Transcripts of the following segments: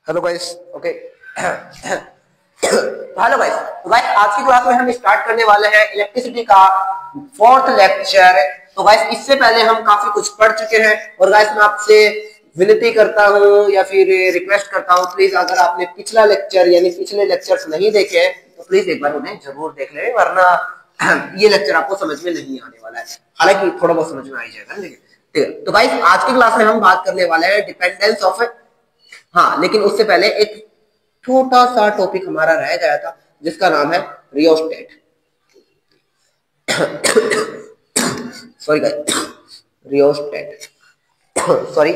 Hello guys. Okay hello guys. तो guys आज की क्लास में हम स्टार्ट करने वाले हैं इलेक्ट्रिसिटी का फोर्थ लेक्चर। तो गाइस इससे पहले हम काफी कुछ पढ़ चुके हैं और गाइस मैं आपसे विनती करता हूं या फिर रिक्वेस्ट करता हूं, प्लीज अगर आपने पिछला लेक्चर यानी पिछले लेक्चर्स नहीं देखे हैं तो प्लीज एक बार उन्हें जरूर देख लें, वरना ये लेक्चर आपको समझ में नहीं आने वाला है। हालांकि थोड़ा बहुत समझ में आ ही जाएगा, ठीक है। तो गाइस आज की क्लास में हम बात करने वाले हैं डिपेंडेंस ऑफ, हाँ लेकिन उससे पहले एक छोटा सा टॉपिक हमारा रह गया था जिसका नाम है rheostat. Sorry guys, rheostat. Sorry,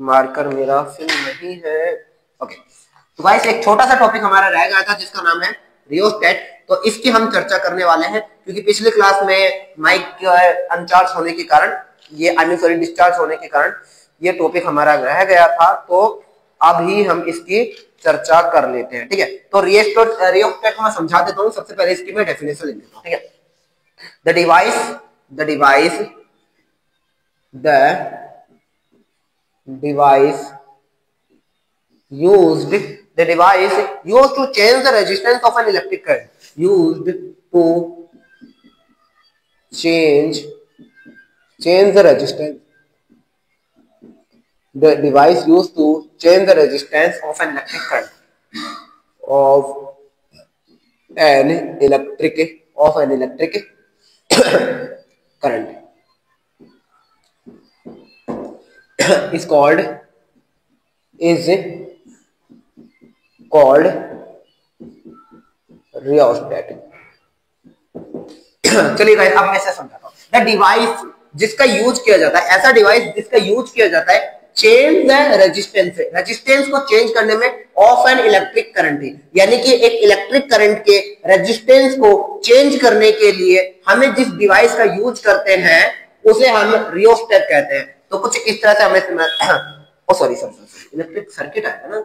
marker मेरा फिल नहीं है। ओके, तो गाइस एक छोटा सा टॉपिक हमारा रह गया था जिसका नाम है रियोस्टेट। तो इसकी हम चर्चा करने वाले हैं क्योंकि पिछले क्लास में माइक अनचार्ज होने के कारण, ये सॉरी डिस्चार्ज होने के कारण ये टॉपिक हमारा रह गया था। तो अभी हम इसकी चर्चा कर लेते हैं, ठीक है। तो रियोस्टेट को मैं समझा देता हूं। सबसे पहले इसकी मैं डेफिनेशन लिख देता हूं, ठीक है। The device used to change the resistance of an electric current, used to change the resistance, the device used to change the resistance of an electric current, of an electric current is called rheostat. चलिए guys अब मैं इसे समझाता हूं। The device जिसका use किया जाता है, ऐसा डिवाइस जिसका यूज किया जाता है चेंज द रेजिस्टेंस को चेंज करने में ऑफ एन इलेक्ट्रिक करंट, यानी कि एक इलेक्ट्रिक करंट के रेजिस्टेंस को चेंज करने के लिए हमें जिस डिवाइस का यूज करते हैं उसे हम रियोस्टेट कहते हैं। तो कुछ इस तरह से हमें सॉरी इलेक्ट्रिक सर्किट आया ना,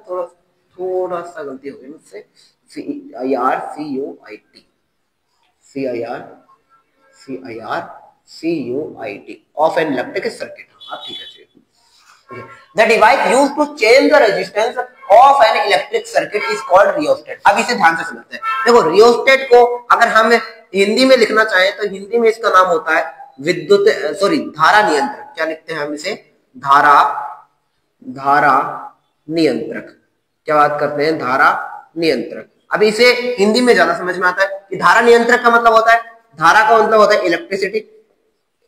थोड़ा सा गलती हो गई मुझसे। CIRCUIT of an electric circuit. हाँ ठीक है। The device used to change the resistance of an electric circuit is called rheostat. अब इसे ध्यान से समझते हैं। देखो रियोस्टेट को अगर हम हिंदी में लिखना चाहें तो हिंदी में इसका नाम होता है धारा नियंत्रक। क्या लिखते हैं हम इसे? धारा नियंत्रक। क्या बात करते हैं? धारा नियंत्रक। अब इसे हिंदी में ज्यादा समझ में आता है कि धारा नियंत्रक का मतलब होता है, धारा का मतलब होता है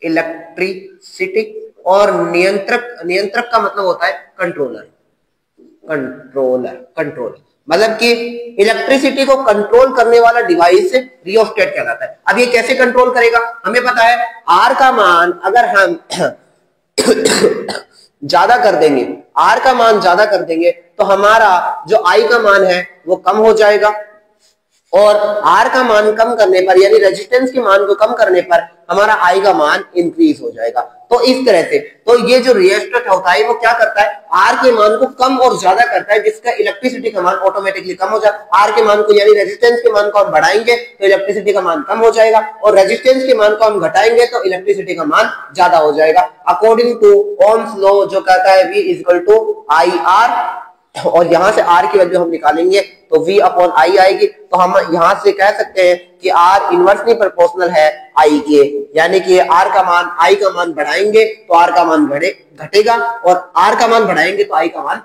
इलेक्ट्रिसिटी और नियंत्रक का मतलब होता है कंट्रोलर। मतलब कि इलेक्ट्रिसिटी को कंट्रोल करने वाला डिवाइस रियोस्टेट कहलाता है। अब ये कैसे कंट्रोल करेगा? हमें पता है आर का मान अगर हम ज्यादा कर देंगे, आर का मान ज्यादा कर देंगे तो हमारा जो आई का मान है वो कम हो जाएगा, और आर का मान कम करने पर यानी रेजिस्टेंस के मान को कम करने पर हमारा आई का मान इंक्रीज हो जाएगा। तो इस तरह से तो ये जो रियोस्टेट होता है वो क्या करता है? आर के मान को कम और ज्यादा करता है, जिसका इलेक्ट्रिसिटी का मान ऑटोमेटिकली कम हो जाए। आर के मान को यानी रेजिस्टेंस के मान को हम बढ़ाएंगे तो इलेक्ट्रिसिटी का मान कम हो जाएगा, और रेजिस्टेंस के मान को हम घटाएंगे तो इलेक्ट्रिसिटी का मान ज्यादा हो जाएगा। अकॉर्डिंग टू ओम्स लॉ जो कहता है V = IR, और यहां से आर की वैल्यू हम निकालेंगे तो V/I आएगी। तो हम यहां से कह सकते हैं कि आर इनवर्सली प्रोपोर्शनल है आई के, यानी कि आर का मान आई का मान बढ़ाएंगे तो आर का मान घटेगा, और आर का मान बढ़ाएंगे तो आई का मान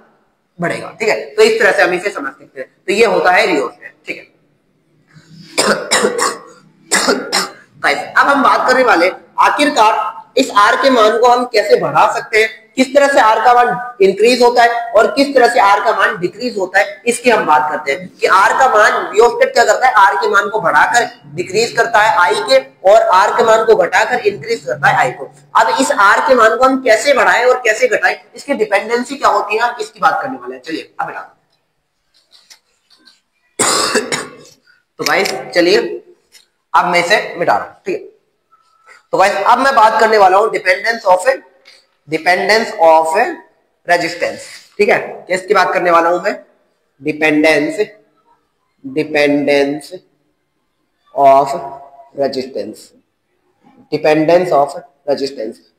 बढ़ेगा, ठीक है। तो इस तरह से हम इसे समझ सकते हैं। तो ये होता है रियोस्टेट, ठीक है। अब हम बात करने वाले आखिरकार इस आर के मान को हम कैसे बढ़ा सकते हैं, किस तरह से आर का मान इंक्रीज होता है और किस तरह से आर का मान डिक्रीज होता है, इसकी हम बात करते हैं कि आर का मान रियोस्टेट क्या करता है? आर के मान को बढ़ाकर डिक्रीज करता है आई के, और आर के मान को घटाकर इंक्रीज करता है आई को। अब इस आर के मान को हम कैसे बढ़ाएं और कैसे घटाएं, इसकी डिपेंडेंसी क्या होती है, हम इसकी बात करने वाले हैं। चलिए अब बेटा तो गाइस चलिए अब मैं इसे मिटा रहा हूं, ठीक है। तो गाइस अब मैं बात करने वाला हूं डिपेंडेंस ऑफ रेजिस्टेंस, ठीक है। किसकी बात करने वाला हूं मैं? Dependence of resistance.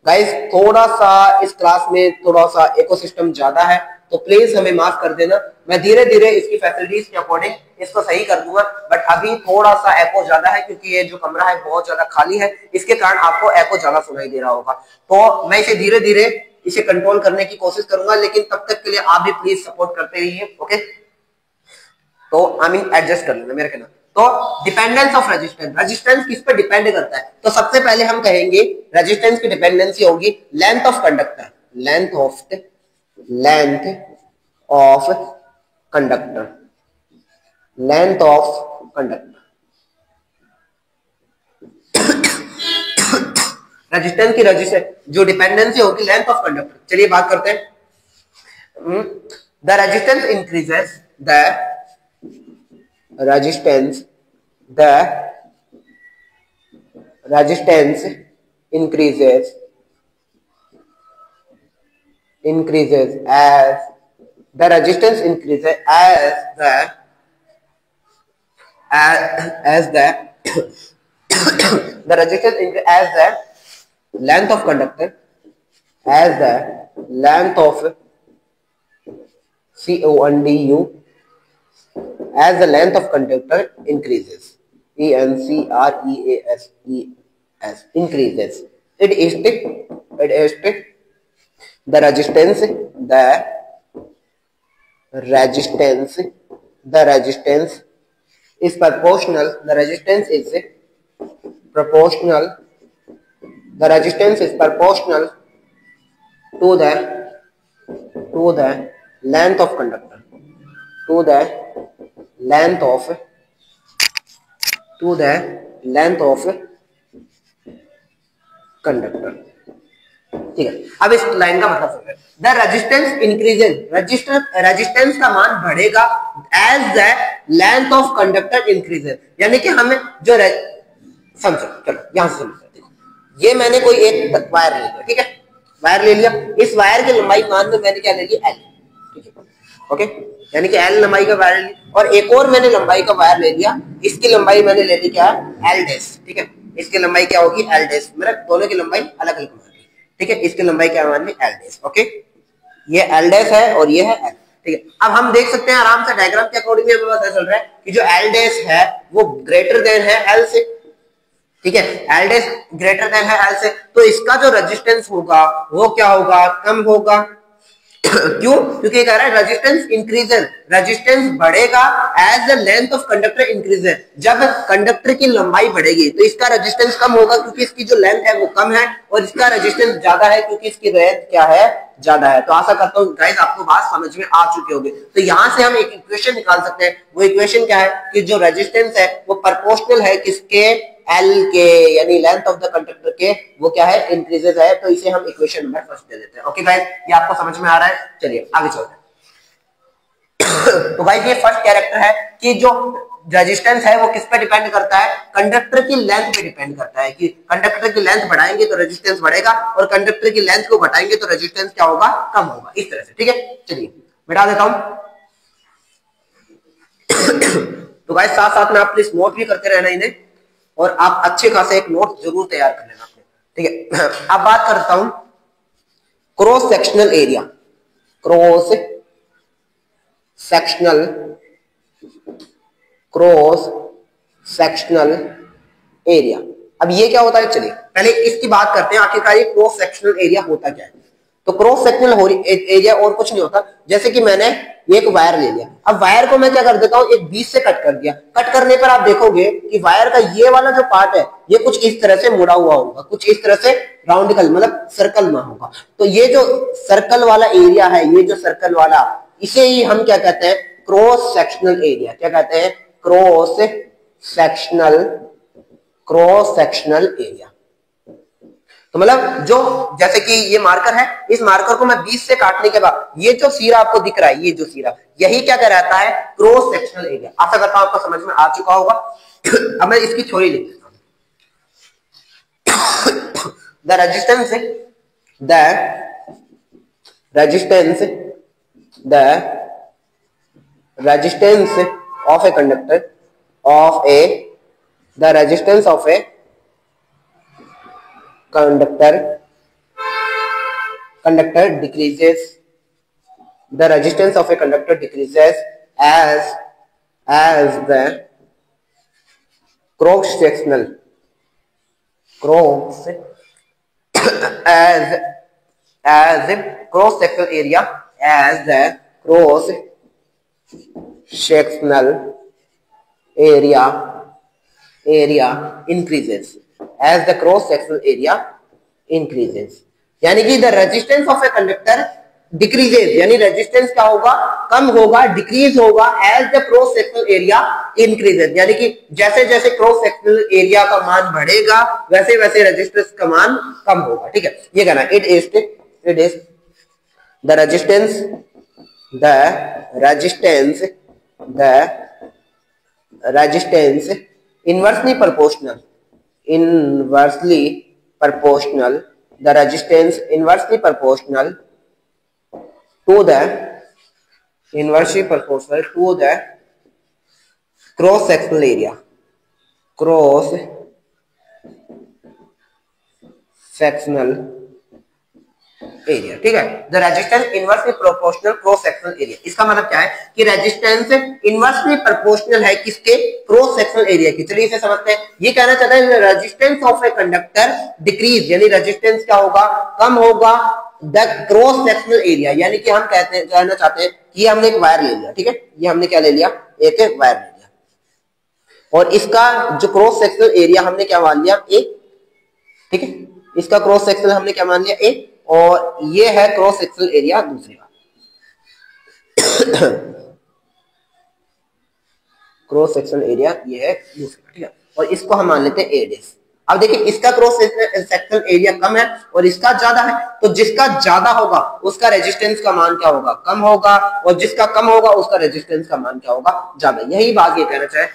गाइस थोड़ा सा इस क्लास में थोड़ा सा इकोसिस्टम ज्यादा है, तो प्लीज हमें माफ कर देना। मैं धीरे धीरे इसकी फैसिलिटीज के अकॉर्डिंग इसको सही कर दूंगा, बट अभी थोड़ा सा एको ज्यादा है क्योंकि ये जो कमरा है बहुत ज्यादा खाली है, इसके कारण आपको एको ज्यादा सुनाई दे रहा होगा। तो मैं इसे धीरे धीरे इसे कंट्रोल करने की कोशिश करूंगा, लेकिन तब तक के लिए आप भी प्लीज सपोर्ट करते रहिए। ओके, तो आई मीन एडजस्ट कर लेना मेरे कहना। तो डिपेंडेंस ऑफ रेजिस्टेंस, रेजिस्टेंस किस पे डिपेंड करता है? तो सबसे पहले हम कहेंगे रेजिस्टेंस की डिपेंडेंसी होगी length of conductor, length of conductor, length of conductor. Resistance की जो डिपेंडेंसी होगी लेंथ ऑफ कंडक्टर। चलिए बात करते हैं। The resistance increases, resistance increases as the resistance increases as the the resistance increases as the length of conductor, as the length of CONDU, as the length of conductor increases, ENCREASES, increases, it is the resistance is proportional, the resistance is proportional to the length of conductor, to the length of conductor. ठीक है, अब इस line का मतलब समझो। The resistance increases, resistance का मान बढ़ेगा as the length of conductor increases, यानी कि हमें जो समझो, चलो यहां से समझो। देखो, ये मैंने कोई एक वायर ले लिया, ठीक है, वायर ले लिया, इस वायर की लंबाई मान लो मैंने क्या ले ली, एल, ठीक है, ओके, यानी कि एल लंबाई का वायर ले लिया, और एक और मैंने लंबाई का वायर ले लिया, इसकी लंबाई मैंने ले ली क्या, एल डैश, ठीक है, इसकी लंबाई क्या होगी, एल डैश, मेरा दोनों की लंबाई अलग अलग होगी, ठीक है, इसकी लंबाई क्या मान ली, एल डैश, ओके, ये एल डैश है और ये है एल, ठीक है। अब हम देख सकते हैं आराम से डायग्राम के अकॉर्डिंग हमें पता चल रहा है कि जो एल डैश है वो ग्रेटर देन है एल से, ठीक है, एल डैश ग्रेटर देन है एल से, तो इसका जो रेजिस्टेंस होगा वो क्या होगा, कम होगा। क्यों? क्योंकि कह रहा है रेजिस्टेंस इंक्रीजेस, रेजिस्टेंस बढ़ेगा as the length of conductor increases, जब कंडक्टर की लंबाई बढ़ेगी तो इसका रेजिस्टेंस कम होगा क्योंकि इसकी जो लेंथ है वो कम है, और इसका रेजिस्टेंस ज्यादा है क्योंकि इसकी रेंज क्या है, ज्यादा है। तो आशा करता हूँ गाइस आपको बात समझ में आ चुकी होगी। तो यहां से हम एक इक्वेशन निकाल सकते हैं, वो इक्वेशन क्या है कि जो रेजिस्टेंस है वो प्रोपोर्शनल है किसके, एल के, यानी लेंथ ऑफ द कंडक्टर के, वो क्या है, इंक्रीजेस है। तो इसे हम इक्वेशन नंबर फर्स्ट दे देते हैं। ओके गाइस, ये आपको समझ में आ रहा है? चलिए आगे चलते हैं। तो गाइस ये फर्स्ट कैरेक्टर है कि जो रेजिस्टेंस है वो किस पे डिपेंड करता है, कंडक्टर की लेंथ पे डिपेंड करता है, कि कंडक्टर की लेंथ बढ़ाएंगे तो रेजिस्टेंस बढ़ेगा, और कंडक्टर की लेंथ को घटाएंगे तो रेजिस्टेंस क्या होगा, कम होगा, इस तरह से, ठीक है। चलिए मिटा देता हूं। तो गाइस साथ साथ में आप प्लीज नोट भी करते रहना इन्हें, और आप अच्छे खासे एक नोट जरूर तैयार कर लेना अपने, ठीक है। अब बात करता हूं cross sectional area, cross sectional area. अब ये क्या होता है, चलिए पहले इसकी बात करते हैं आखिरकार ये क्रॉस सेक्शनल एरिया होता क्या है। तो क्रॉस सेक्शनल एरिया और कुछ नहीं होता, जैसे कि मैंने एक वायर ले लिया, अब वायर को मैं क्या कर देता हूं, एक बीच से कट कर दिया, कट करने पर आप देखोगे कि वायर का ये वाला जो पार्ट है ये कुछ इस तरह से मुड़ा हुआ होगा, कुछ इस तरह से राउंडिकल मतलब सर्कल में होगा। तो ये जो सर्कल वाला एरिया है, ये जो सर्कल वाला, इसे ही हम क्या कहते हैं, क्रॉस सेक्शनल एरिया। क्या कहते हैं, क्रॉस सेक्शनल एरिया। तो मतलब जो, जैसे कि ये मार्कर है, इस मार्कर को मैं 20 से काटने के बाद ये जो सीरा आपको दिख रहा है, ये जो सीरा, यही क्या कहलाता है, क्रॉस सेक्शनल एरिया। आशा करता हूं आपको समझ में आ चुका होगा। अब मैं इसकी थ्योरी लिख देता हूं। The resistance of a conductor the resistance of a conductor decreases the resistance of a conductor decreases as the cross sectional cross sectional area as the cross sectional area increases as the cross sectional area increases, यानी कि the resistance of a conductor decreases, यानी रेजिस्टेंस क्या होगा, कम होगा, decrease होगा as the cross sectional area increases, यानी कि जैसे जैसे क्रॉस सेक्शनल एरिया का मान बढ़ेगा वैसे वैसे रेजिस्टेंस का मान कम होगा। ठीक है, ये कहना it is the resistance inversely proportional the resistance inversely proportional to the cross sectional area ठीक है, the resistance inversely proportional cross sectional area. इसका मतलब क्या है कि रेजिस्टेंस इनवर्सली प्रोपोर्शनल है किसके, क्रॉस सेक्शनल एरिया की। चलिए इसे समझते हैं। ये कहना चाहता है resistance of a conductor decrease, यानी रेजिस्टेंस क्या होगा, कम होगा द क्रॉस सेक्शनल एरिया, यानी कि हम कहना चाहते हैं कि हमने एक वायर ले लिया। ठीक है, ये हमने क्या ले लिया, एक वायर ले लिया और इसका जो क्रॉस सेक्शनल एरिया हमने क्या मान लिया, एक। ठीक है, इसका क्रॉस सेक्शनल हमने क्या मान लिया, एक, और ये है क्रॉस सेक्शनल एरिया दूसरी बात। क्रॉस सेक्शनल एरिया ये है दूसरी बात। ठीक है, और इसको हम मान लेते हैं ए डेस। अब देखिए इसका क्रॉस सेक्शनल एरिया कम है और इसका ज्यादा है, तो जिसका ज्यादा होगा उसका रेजिस्टेंस का मान क्या होगा, कम होगा, और जिसका कम होगा उसका रेजिस्टेंस का मान क्या होगा, ज्यादा। यही बात ये कहना चाहे,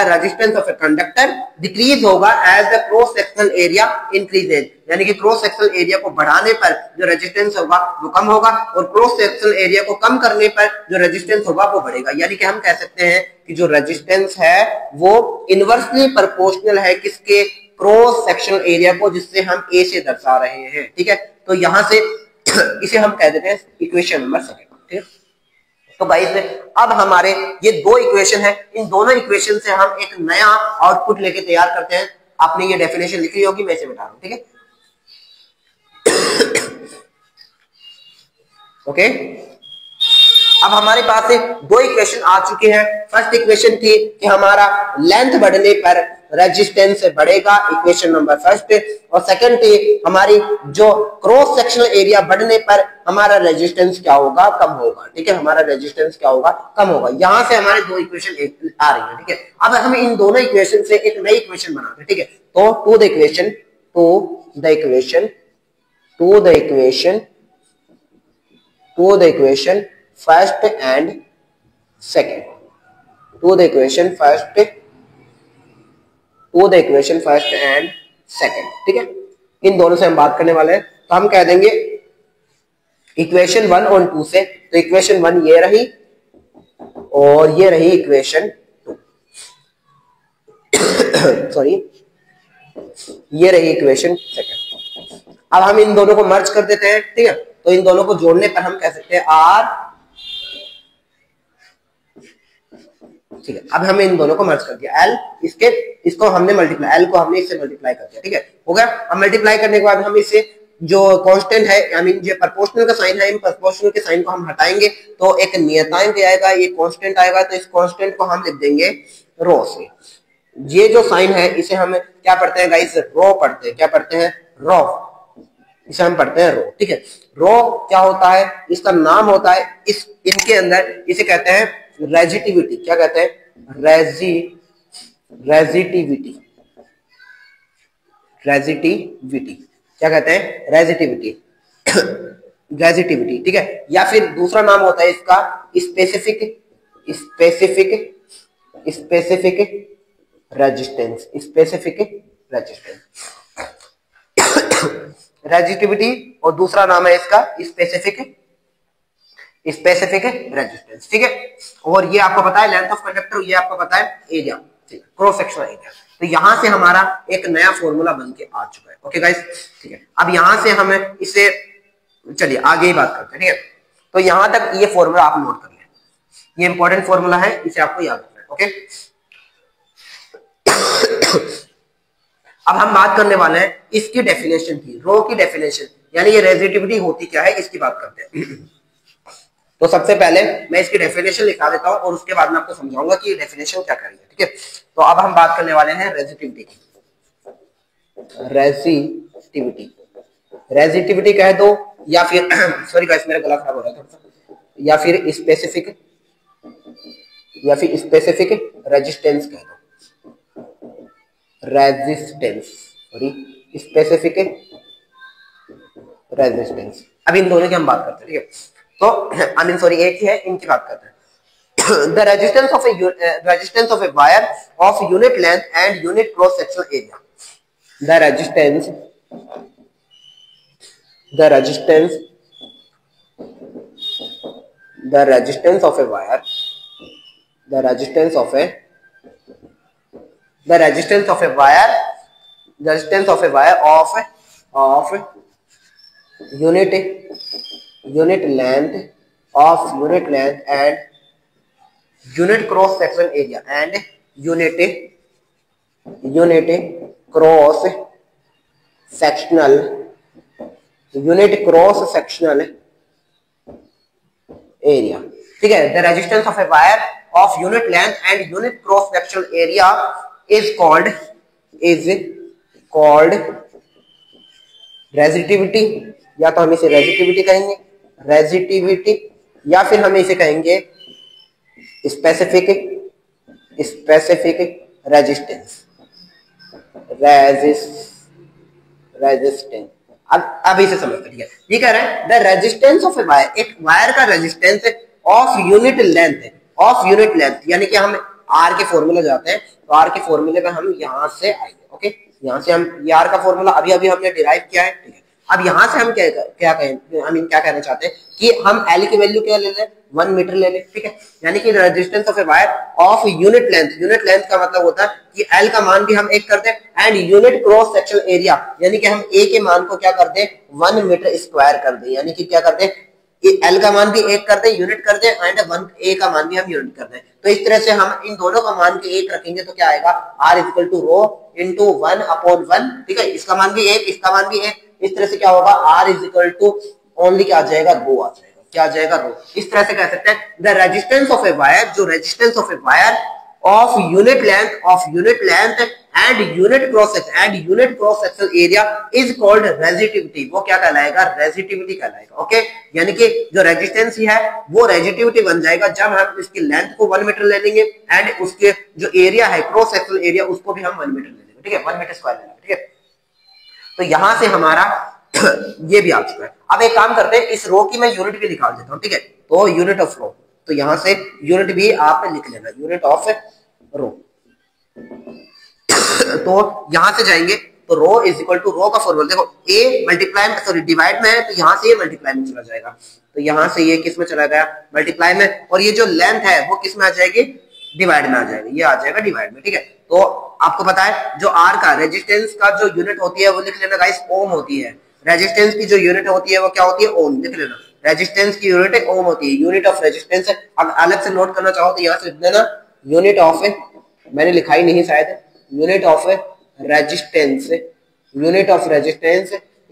resistance of a conductor decrease होगा as the cross sectional area increases, यानी कि क्रॉस सेक्शनल एरिया को बढ़ाने पर जो रेजिस्टेंस होगा वो कम होगा और क्रॉस सेक्शनल एरिया को कम करने पर जो रेजिस्टेंस होगा वो बढ़ेगा। यानी कि हम कह सकते हैं कि जो रेजिस्टेंस है वो इनवर्सली प्रोपोर्शनल है किसके, क्रॉस सेक्शनल एरिया को, जिससे हम ए से दर्शा रहे हैं। ठीक है, तो यहां से इसे हम कह देते हैं इक्वेशन नंबर सेकंड। ठीक है, तो गाइस अब हमारे ये दो इक्वेशन है, इन दोनों इक्वेशन से हम एक नया आउटपुट लेके तैयार करते हैं। आपने ये डेफिनेशन लिखी होगी, मैं इसे बता रहा हूं। ठीक है, ओके, अब हमारे पास दो इक्वेशन आ चुके हैं। फर्स्ट इक्वेशन थी कि हमारा लेंथ बढ़ने पर रेजिस्टेंस बढ़ेगा, इक्वेशन नंबर फर्स्ट, और सेकंड थी हमारी जो क्रॉस सेक्शनल एरिया बढ़ने पर हमारा रेजिस्टेंस क्या होगा, कम होगा। ठीक है, हमारा रेजिस्टेंस क्या होगा, कम होगा। यहां से हमारे दो इक्वेशन आ रही है। ठीक है, अब हम इन दोनों इक्वेशन से एक नई इक्वेशन बनाते हैं। ठीक है, तो to the equation first and second, to the equation first and second. ठीक है, इन दोनों से हम बात करने वाले हैं। तो हम कह देंगे इक्वेशन 1 और 2 से, तो इक्वेशन 1 ये रही और ये रही इक्वेशन 2 सॉरी, ये रही इक्वेशन सेकंड। अब हम इन दोनों को मर्ज कर देते हैं। ठीक है, तो इन दोनों को जोड़ने पर हम कह सकते हैं आर। ठीक है, अब हमने इन दोनों को मर्ज कर दिया, एल इसको हमने मल्टीप्लाई, एल को हमने इससे मल्टीप्लाई कर दिया। ठीक है, हो गया। अब मल्टीप्लाई करने के बाद हम इसे जो कांस्टेंट है, आई मीन जो प्रोपोर्शनल का साइन है, इन प्रोपोर्शनल के साइन को हम हटाएंगे तो एक नियतांक आएगा, ये कांस्टेंट आएगा, तो इस कांस्टेंट को हम लिख देंगे रो से। ये जो साइन है इसे हम क्या पढ़ते हैं गाइस, रो पढ़ते हैं। क्या पढ़ते हैं, रो, इसे हम पढ़ते हैं रो। ठीक है, रो क्या होता है, इसका नाम होता है, इस इनके अंदर इसे कहते हैं रेजिटिविटी। क्या कहते हैं, रेजिटिविटी क्या कहते हैं, रेजिटिविटी। ठीक है, या फिर दूसरा नाम होता है इसका स्पेसिफिक रेजिस्टेंस, रेजिटिविटी, और दूसरा नाम है इसका स्पेसिफिक रेजिस्टेंस। ठीक है, और ये आपको पता है लेंथ ऑफ कंडक्टर, ये आपको पता है एरिया, क्रॉस सेक्शनल एरिया। तो यहां से हमारा एक नया फॉर्मूला बन के आ चुका है। ओके गाइस, ठीक है, अब यहां से हम इसे चलिए आगे ही बात करते हैं। ठीक है, तो यहां तक ये फॉर्मूला आप नोट कर लें, ये इंपॉर्टेंट फॉर्मूला है, इसे आपको याद रखना है। ओके, अब हम बात करने वाले हैं इसकी डेफिनेशन की, रो की डेफिनेशन, यानी ये रेजिस्टिविटी होती क्या है इसकी बात करते हैं। तो सबसे पहले मैं इसकी डेफिनेशन लिखा देता हूं और उसके बाद मैं आपको समझाऊंगा कि ये डेफिनेशन क्या कर रही है। ठीक है, तो अब हम बात करने वाले हैं रेजिस्टिविटी की। रेजिस्टिविटी कह दो या फिर सॉरी गाइस मेरा गला खराब हो रहा है थोड़ा सा, या फिर स्पेसिफिक रेजिस्टेंस कह दो, रेजिस्टेंस, सॉरी स्पेसिफिक रेजिस्टेंस। अब इन दोनों की हम बात करते हैं। ठीक है, तो आई मीन सॉरी एक ही है, इनकी बात करते हैं। The resistance of a wire of unit length and unit cross sectional area. The resistance of a wire, the resistance of a wire of unit length and unit cross sectional area and unit cross sectional area। ठीक है, the resistance of a wire of unit length and unit cross sectional area is called resistivity, या तो हम इसे resistivity कहेंगे, या फिर हम इसे कहेंगे स्पेसिफिक रेजिस्टेंस। अब इसे समझते हैं। ये कह रहा है the resistance of a wire, एक वायर का रेजिस्टेंस ऑफ यूनिट लेंथ, यानी कि हम आर के फॉर्मूला जाते हैं, तो आर के फॉर्मूले में हम यहां से आएंगे। ओके, यहां से हम ये आर का फॉर्मूला अभी हमने डिराइव किया है। ठीक है, अब यहां से हम क्या कहना चाहते हैं कि हम एल की वैल्यू क्या ले लें, 1 मीटर ले लें। ठीक है, यानी कि resistance of a wire of unit length का मतलब होता है कि एल का मान भी हम 1 कर दें and unit cross sectional area, यानी कि हम ए के मान को क्या कर दें, 1 मीटर स्क्वायर कर दें, यानी कि क्या कर दें, एल का मान भी 1 कर दें, यूनिट कर दें, एंड 1 ए का मान भी हम यूनिट कर दें। तो इस तरह से हम इन दोनों का मान के 1 रखेंगे तो क्या आएगा, R equal to rho into 1/1। ठीक है, इसका मान भी 1, इसका मान भी 1, इस तरह से क्या होगा, R is equal to only क्या आ जाएगा, रो आ जाएगा। क्या आ जाएगा, रो। इस तरह से कह सकते हैं the resistance of a wire, जो resistance of a wire of unit length and unit cross sectional area is called resistivity. वो क्या कहलाएगा, रेजिस्टिविटी कहलाएगा। ओके, यानी कि जो रेजिस्टेंस है वो रेजिस्टिविटी बन जाएगा जब हम इसकी लेंथ को 1 मीटर ले लेंगे एंड उसके जो एरिया है क्रॉस सेक्शनल एरिया उसको भी हम 1 मीटर ले लेंगे। ठीक है, 1 मीटर स्क्वायर लेंगे। ठीक है, तो यहां से हमारा ये भी आ चुका है। अब एक काम करते हैं, इस रो की मैं यूनिट भी निकाल देता हूं। ठीक है, तो यूनिट ऑफ रो, तो यहां से यूनिट भी आप लिख लेना, यूनिट ऑफ रो। तो यहां से जाएंगे तो रो इज इक्वल टू, रो का फॉर्मूला देखो, ए मल्टीप्लाई में, सॉरी डिवाइड में है तो यहां से ये मल्टीप्लाई में चला जाएगा, तो यहां से ये किस में चला गया, मल्टीप्लाई में, और ये जो लेंथ है वो किस में आ जाएगी, डिवाइड में आ जाएगा, ये आ जाएगा डिवाइड में। ठीक है, तो आपको पता है जो आर का रेजिस्टेंस का जो यूनिट होती है वो लिख लेना गाइस, ओम होती है। रेजिस्टेंस की जो यूनिट होती है वो क्या होती है, ओम, लिख लेना। रेजिस्टेंस की यूनिट ओम होती है, यूनिट ऑफ रेजिस्टेंस। अब अलग से नोट करना चाहो तो यहां से लिख देना यूनिट ऑफ, मैंने लिखा ही नहीं शायद, unit of resistance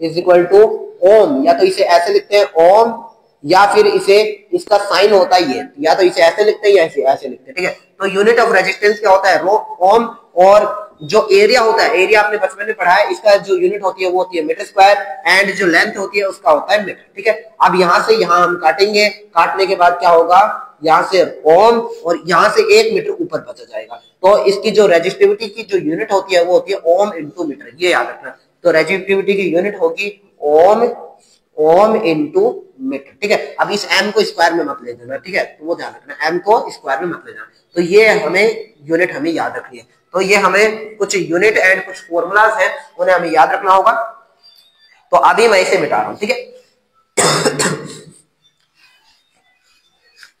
is equal to ohm, या तो इसे ऐसे लिखते हैं ओम, या फिर इसे, इसका साइन होता ही है, या तो इसे ऐसे लिखते हैं या ऐसे लिखते हैं। ठीक है, तो यूनिट ऑफ रेजिस्टेंस क्या होता है, रो, ओम, और जो एरिया होता है, एरिया आपने बचपन में पढ़ा है, इसका जो यूनिट होती है वो होती है मीटर स्क्वायर, एंड जो लेंथ होती है उसका होता है मीटर। ठीक है, अब यहां से यहां हम काटेंगे, काटने के बाद क्या होगा, यहां से ओम और यहां से 1 मीटर ऊपर बचा जाएगा, तो इसकी जो रेजिस्टिविटी की जो यूनिट होती है वो होती है ओम इंटू मीटर, ये याद रखना। तो रेजिस्टिविटी की यूनिट होगी ओम इंटू मीटर। ठीक है, अब इस एम को स्क्वायर में मत ले देना। ठीक है, तो वो ध्यान रखना, एम को स्क्वायर में मत लेना। तो ये यूनिट हमें याद रखनी है। तो ये हमें कुछ यूनिट एंड कुछ फॉर्मूलाज हैं उन्हें हमें याद रखना होगा। तो अभी मैं इसे मिटा रहा हूं। ठीक है,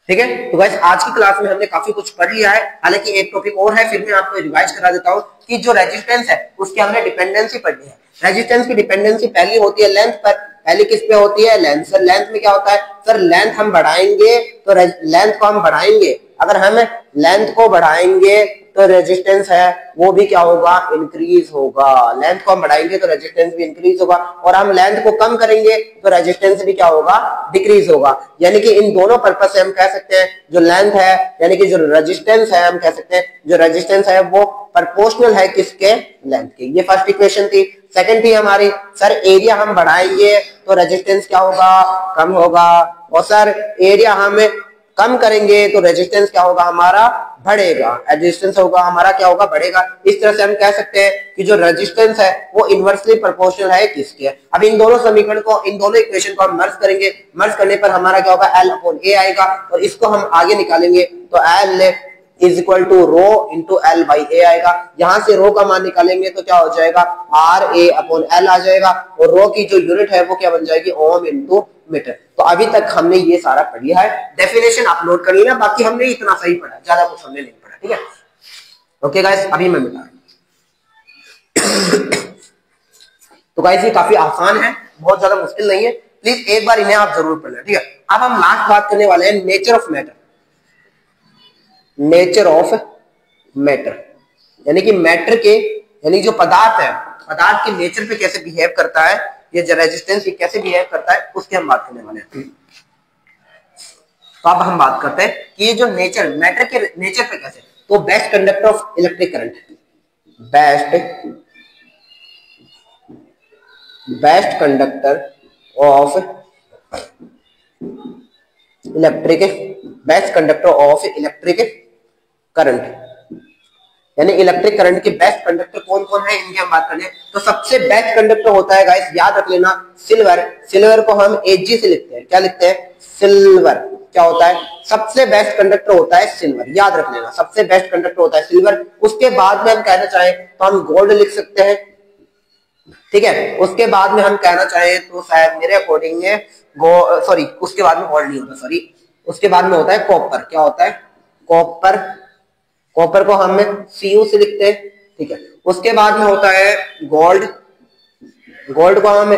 ठीक है, तो गाइस आज की क्लास में हमने काफी कुछ पढ़ लिया है। हालांकि एक टॉपिक और है, फिर मैं आपको रिवाइज करा देता हूं कि जो रेजिस्टेंस है उसकी हमने डिपेंडेंसी पढ़नी है। रेजिस्टेंस की डिपेंडेंसी पहली होती है लेंथ पर, पहले किस पे होती है? लेंथ। सर लेंथ में क्या होता है? सर लेंथ हम बढ़ाएंगे तो लेंथ को हम बढ़ाएंगे, अगर हम लेंथ को बढ़ाएंगे तो रेजिस्टेंस है वो भी क्या होगा? इंक्रीज होगा। लेंथ को हम बढ़ाएंगे तो रेजिस्टेंस भी इंक्रीज होगा, और हम लेंथ को कम करेंगे तो रेजिस्टेंस भी क्या होगा? डिक्रीज होगा। यानी कि इन दोनों पर्पस से हम कह सकते हैं जो लेंथ है यानी कि जो रेजिस्टेंस है, हम कह सकते हैं जो रेजिस्टेंस है वो प्रोपोर्शनल है किसके? लेंथ के। ये फर्स्ट इक्वेशन थी। सेकंड थी हमारी, सर एरिया हम बढ़ाएंगे तो रेजिस्टेंस क्या होगा? कम होगा, और सर एरिया हम कम करेंगे तो रेजिस्टेंस क्या होगा? हमारा बढ़ेगा। रेजिस्टेंस होगा हमारा क्या होगा? बढ़ेगा। इस तरह से हम कह सकते हैं कि जो रेजिस्टेंस है वो इनवर्सली प्रोपोर्शनल है किसके? अब इन दोनों समीकरण को, इन दोनों इक्वेशन को हम मर्ज करेंगे। मर्ज करने पर हमारा क्या होगा? L अपॉन A आएगा, और इसको हम आगे निकालेंगे तो L is equal to rho into L by A आएगा। यहां से रो का मान निकालेंगे तो क्या हो जाएगा? RA अपॉन L आ जाएगा, और रो की जो यूनिट है वो क्या बन जाएगी? Ohm into metre. तो अभी तक हमने ये सारा पढ़ लिया है, डेफिनेशन अपलोड कर लिया, बाकी हमने इतना सही पढ़ा, ज्यादा कुछ हमने नहीं पढ़ा। ठीक है, ओके गाइस, अभी मैं बता रहा हूं। तो गाइस ये काफी आसान है, बहुत ज्यादा मुश्किल नहीं है, प्लीज एक बार इन्हें आप जरूर पढ़ना। ठीक है, अब हम लास्ट बात करने वाले हैं nature of matter. Nature of matter यानी कि मैटर के, यानी जो पदार्थ है, पदार्थ के नेचर पे कैसे बिहेव करता है, ये जो रेजिस्टेंस कैसे बिहेव करता है, उसकी हम बात करने वाले हैं। तो अब हम बात करते हैं कि ये जो नेचर, मैटर के नेचर पे कैसे, तो best conductor of electric current, best conductor of electric current, यानी इलेक्ट्रिक करंट के बेस्ट कंडक्टर कौन कौन है, इनकी हम बात करें तो सबसे बेस्ट कंडक्टर होता है गाइस, याद रख लेना, सिल्वर। सिल्वर को हम Ag से लिखते हैं, क्या लिखते हैं? सिल्वर। क्या होता है? सबसे बेस्ट कंडक्टर होता है सिल्वर, याद रख लेना, सबसे बेस्ट कंडक्टर होता है सिल्वर। उसके बाद में हम कहना चाहें तो हम गोल्ड लिख सकते हैं। ठीक है, उसके बाद में हम कहना चाहें तो शायद मेरे अकॉर्डिंग सॉरी, उसके बाद में गोल्ड नहीं होता, सॉरी, उसके बाद में होता है कॉपर। क्या होता है? कॉपर। कॉपर को हम Cu से लिखते हैं। ठीक है, उसके बाद में होता है गोल्ड। गोल्ड को हम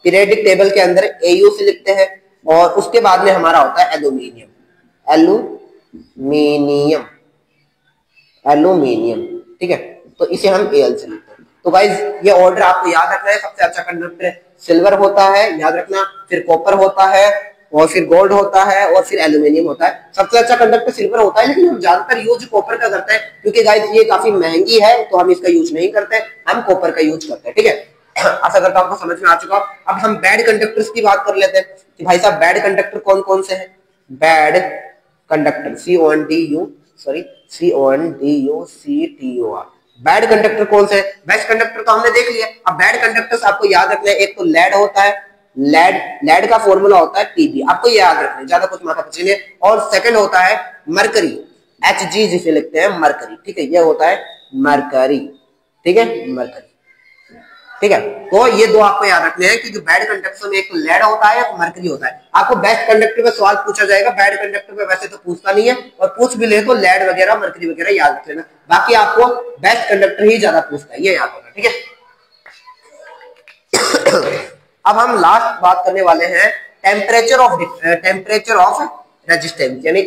पीरियोडिक टेबल के अंदर Au से लिखते हैं, और उसके बाद में हमारा होता है एल्यूमिनियम। एल्यूमिनियम। ठीक है, तो इसे हम Al से लिखते हैं। तो गाइज ये ऑर्डर आपको याद रखना है, सबसे अच्छा कंडक्टर सिल्वर होता है, याद रखना, फिर कॉपर होता है, और फिर गोल्ड होता है, और फिर एल्यूमिनियम होता है। सबसे अच्छा कंडक्टर सिल्वर होता है, लेकिन हम ज्यादातर यूज कॉपर का करते हैं, क्योंकि गाइस ये काफी महंगी है तो हम इसका यूज नहीं करते, हम कॉपर का यूज करते हैं। ठीक है, आशा करता हूं आपको समझ में आ चुका। अब हम बैड कंडक्टर्स की बात कर लेते हैं कि भाई साहब बैड कंडक्टर कौन कौन से हैं। Bad conductor CONDUCTOR, bad conductor कौन से? बेस्ट कंडक्टर तो हमने देख लिया। अब बैड कंडक्टर्स आपको याद रखना है, एक तो लेड होता है, लेड का फॉर्मूला होता है Tb, आपको ये याद रखना है, ज्यादा कुछ माथा पच्चीस नहीं। और सेकंड होता है मरकरी, Hg जिसे लिखते हैं मरकरी। ठीक है, ये होता है मरकरी। ठीक है, मरकरी। ठीक है, तो ये दो आपको याद रखने हैं कि जो बैड कंडक्टर में एक तो लेड होता है, एक मरकरी होता है। आपको बेस्ट कंडक्टर पे सवाल पूछा जाएगा, बैड कंडक्टर पे वैसे तो पूछता नहीं है, और पूछ भी ले तो लेड वगैरह मरकरी वगैरह याद रख लेना, बाकी आपको बेस्ट कंडक्टर ही ज्यादा पूछता है, ये याद होगा। ठीक है, अब हम लास्ट बात करने वाले हैं टेम्परेचर ऑफ रेजिस्टेंस, यानी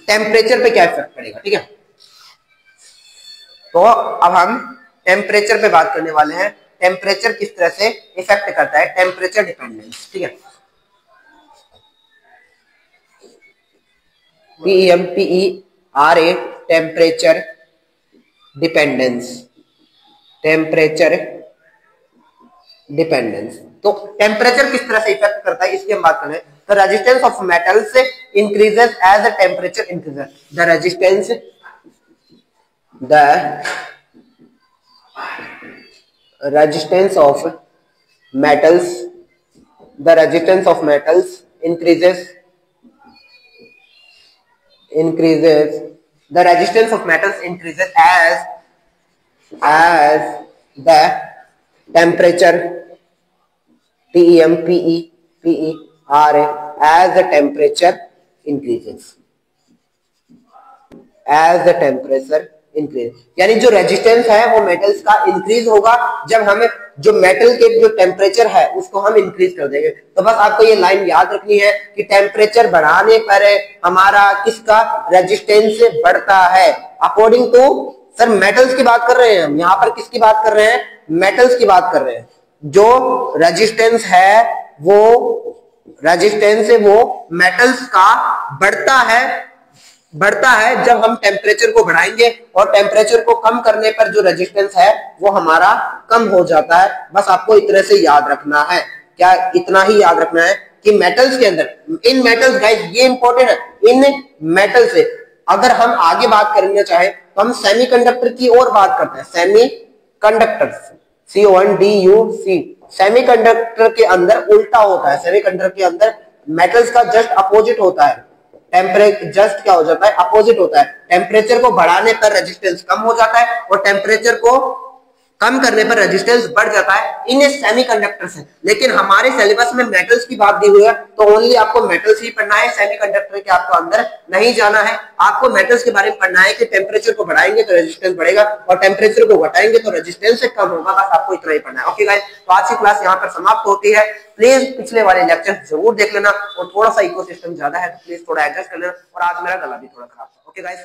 टेम्परेचर पे क्या इफेक्ट पड़ेगा। ठीक है, तो अब हम टेम्परेचर पे बात करने वाले हैं, टेम्परेचर किस तरह से इफेक्ट करता है, टेम्परेचर डिपेंडेंस। ठीक है, TEMPERA, temperature dependence. Temperature dependence, तो टेम्परेचर किस तरह से इफेक्ट करता है इसकी हम बात करें तो resistance of metals increases as the temperature increases. The resistance of metals increases as the temperature, TEMPERA, as the temperature increases, यानी जो रेजिस्टेंस है वो मेटल्स का इंक्रीज होगा जब हम जो मेटल के जो टेम्परेचर है उसको हम इंक्रीज कर देंगे। तो बस आपको ये लाइन याद रखनी है कि टेम्परेचर बढ़ाने पर हमारा किसका रेजिस्टेंस बढ़ता है अकॉर्डिंग टू, सर मेटल्स की बात कर रहे हैं हम, यहाँ पर किसकी बात कर रहे हैं, मेटल्स की बात कर रहे हैं। जो रेजिस्टेंस है वो मेटल्स का बढ़ता है जब हम टेम्परेचर को बढ़ाएंगे, और टेम्परेचर को कम करने पर जो रेजिस्टेंस है वो हमारा कम हो जाता है। बस आपको इतने से याद रखना है, क्या इतना ही याद रखना है कि मेटल्स के अंदर, इन मेटल्स गाइस ये इंपॉर्टेंट है, इन मेटल से अगर हम आगे बात करना चाहे तो हम सेमीकंडक्टर की ओर बात करते हैं। सेमीकंडक्टर CONDUC, सेमीकंडक्टर के अंदर उल्टा होता है, सेमीकंडक्टर के अंदर मेटल्स का जस्ट अपोजिट होता है, टेम्परेचर जस्ट क्या हो जाता है, अपोजिट होता है। टेम्परेचर को बढ़ाने पर रेजिस्टेंस कम हो जाता है और टेम्परेचर को कम करने पर रेजिस्टेंस बढ़ जाता है इन सेमीकंडक्टर से। लेकिन हमारे सिलेबस में मेटल्स की बात दी हुई है तो ओनली आपको मेटल्स ही पढ़ना है, सेमीकंडक्टर के आपको अंदर नहीं जाना है। आपको मेटल्स के बारे में पढ़ना है कि टेम्परेचर को बढ़ाएंगे तो रेजिस्टेंस बढ़ेगा और टेम्परेचर को घटाएंगे तो रेजिस्टेंस से कम होगा। बस आपको इतना ही पढ़ना है। ओके गाइस, तो आज की क्लास यहाँ पर समाप्त होती है। प्लीज पिछले वाले लेक्चर जरूर देख लेना, और थोड़ा सा इकोसिस्टम ज्यादा है तो प्लीज थोड़ा एडजस्ट कर लेना, और आज मेरा गला भी थोड़ा खराब था। Okay guys.